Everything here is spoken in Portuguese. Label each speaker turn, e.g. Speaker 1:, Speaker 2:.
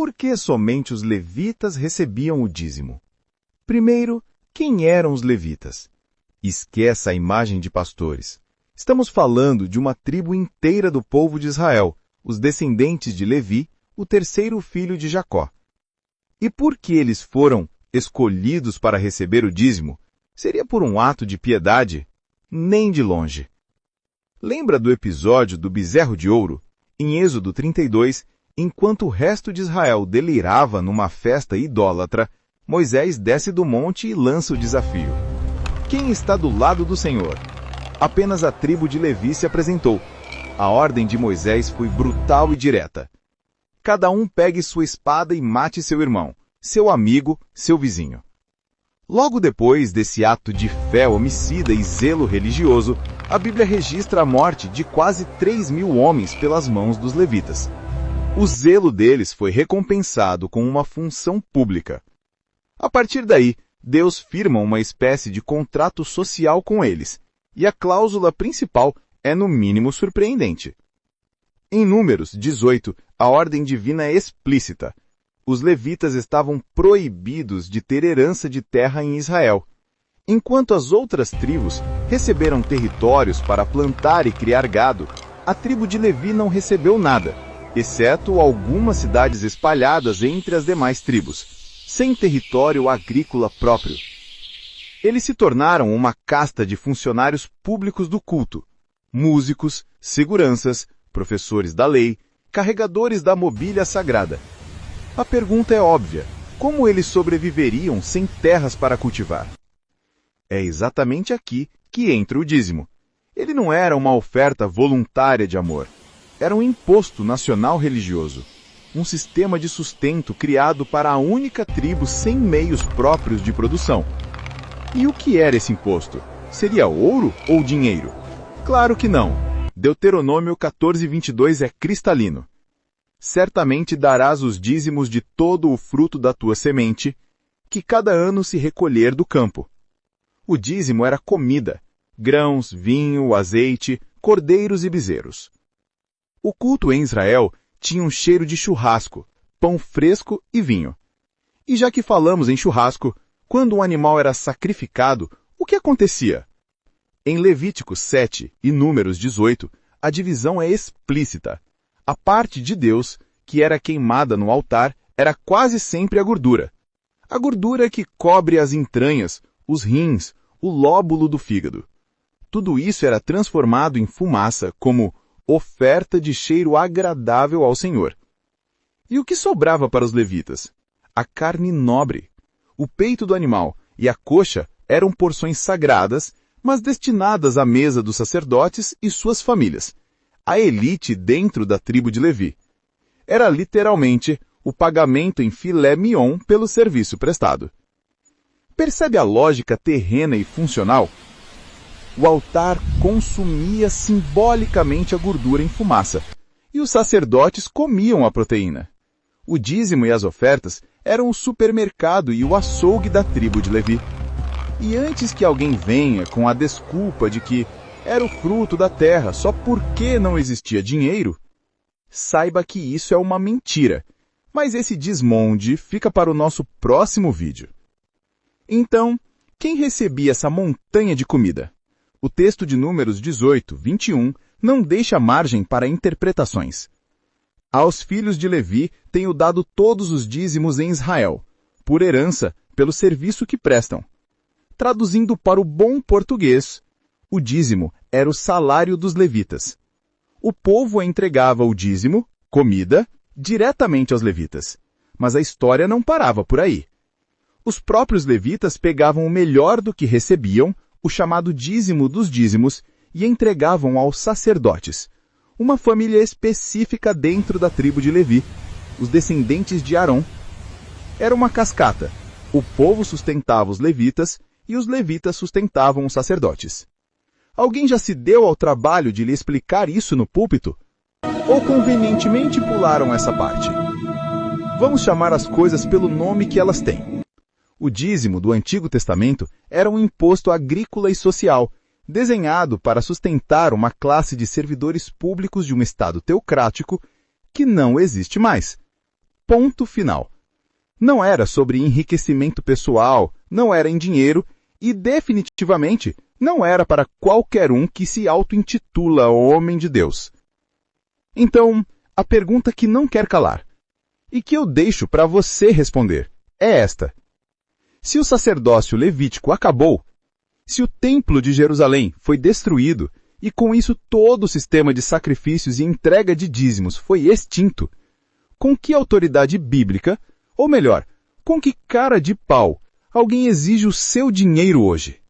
Speaker 1: por que somente os levitas recebiam o dízimo? Primeiro, quem eram os levitas? Esqueça a imagem de pastores. Estamos falando de uma tribo inteira do povo de Israel, os descendentes de Levi, o terceiro filho de Jacó. E por que eles foram escolhidos para receber o dízimo? Seria por um ato de piedade? Nem de longe. Lembra do episódio do bezerro de ouro? Em Êxodo 32, enquanto o resto de Israel delirava numa festa idólatra, Moisés desce do monte e lança o desafio. Quem está do lado do Senhor? Apenas a tribo de Levi se apresentou. A ordem de Moisés foi brutal e direta. Cada um pegue sua espada e mate seu irmão, seu amigo, seu vizinho. Logo depois desse ato de fé homicida e zelo religioso, a Bíblia registra a morte de quase 3.000 homens pelas mãos dos levitas. O zelo deles foi recompensado com uma função pública. A partir daí, Deus firma uma espécie de contrato social com eles, e a cláusula principal é no mínimo surpreendente. Em Números 18, a ordem divina é explícita. Os levitas estavam proibidos de ter herança de terra em Israel, enquanto as outras tribos receberam territórios para plantar e criar gado. A tribo de Levi não recebeu nada, exceto algumas cidades espalhadas entre as demais tribos, sem território agrícola próprio. Eles se tornaram uma casta de funcionários públicos do culto, músicos, seguranças, professores da lei, carregadores da mobília sagrada. A pergunta é óbvia: como eles sobreviveriam sem terras para cultivar? É exatamente aqui que entra o dízimo. Ele não era uma oferta voluntária de amor. Era um imposto nacional religioso. Um sistema de sustento criado para a única tribo sem meios próprios de produção. E o que era esse imposto? Seria ouro ou dinheiro? Claro que não. Deuteronômio 14:22 é cristalino. Certamente darás os dízimos de todo o fruto da tua semente, que cada ano se recolher do campo. O dízimo era comida, grãos, vinho, azeite, cordeiros e bezerros. O culto em Israel tinha um cheiro de churrasco, pão fresco e vinho. E já que falamos em churrasco, quando um animal era sacrificado, o que acontecia? Em Levíticos 7 e Números 18, a divisão é explícita. A parte de Deus, que era queimada no altar, era quase sempre a gordura. A gordura que cobre as entranhas, os rins, o lóbulo do fígado. Tudo isso era transformado em fumaça como oferta de cheiro agradável ao Senhor. E o que sobrava para os levitas? A carne nobre. O peito do animal e a coxa eram porções sagradas, mas destinadas à mesa dos sacerdotes e suas famílias, a elite dentro da tribo de Levi. Era literalmente o pagamento em filé mignon pelo serviço prestado. Percebe a lógica terrena e funcional? O altar consumia simbolicamente a gordura em fumaça, e os sacerdotes comiam a proteína. O dízimo e as ofertas eram o supermercado e o açougue da tribo de Levi. E antes que alguém venha com a desculpa de que era o fruto da terra só porque não existia dinheiro, saiba que isso é uma mentira, mas esse desmonde fica para o nosso próximo vídeo. Então, quem recebia essa montanha de comida? O texto de Números 18:21 não deixa margem para interpretações. Aos filhos de Levi tenho dado todos os dízimos em Israel, por herança, pelo serviço que prestam. Traduzindo para o bom português, o dízimo era o salário dos levitas. O povo entregava o dízimo, comida, diretamente aos levitas. Mas a história não parava por aí. Os próprios levitas pegavam o melhor do que recebiam, o chamado dízimo dos dízimos, e entregavam aos sacerdotes, uma família específica dentro da tribo de Levi, os descendentes de Arão. Era uma cascata. O povo sustentava os levitas e os levitas sustentavam os sacerdotes. Alguém já se deu ao trabalho de lhe explicar isso no púlpito? Ou convenientemente pularam essa parte? Vamos chamar as coisas pelo nome que elas têm. O dízimo do Antigo Testamento era um imposto agrícola e social, desenhado para sustentar uma classe de servidores públicos de um Estado teocrático que não existe mais. Ponto final. Não era sobre enriquecimento pessoal, não era em dinheiro e, definitivamente, não era para qualquer um que se auto-intitula homem de Deus. Então, a pergunta que não quer calar, e que eu deixo para você responder, é esta. Se o sacerdócio levítico acabou, se o templo de Jerusalém foi destruído e com isso todo o sistema de sacrifícios e entrega de dízimos foi extinto, com que autoridade bíblica, ou melhor, com que cara de pau, alguém exige o seu dinheiro hoje?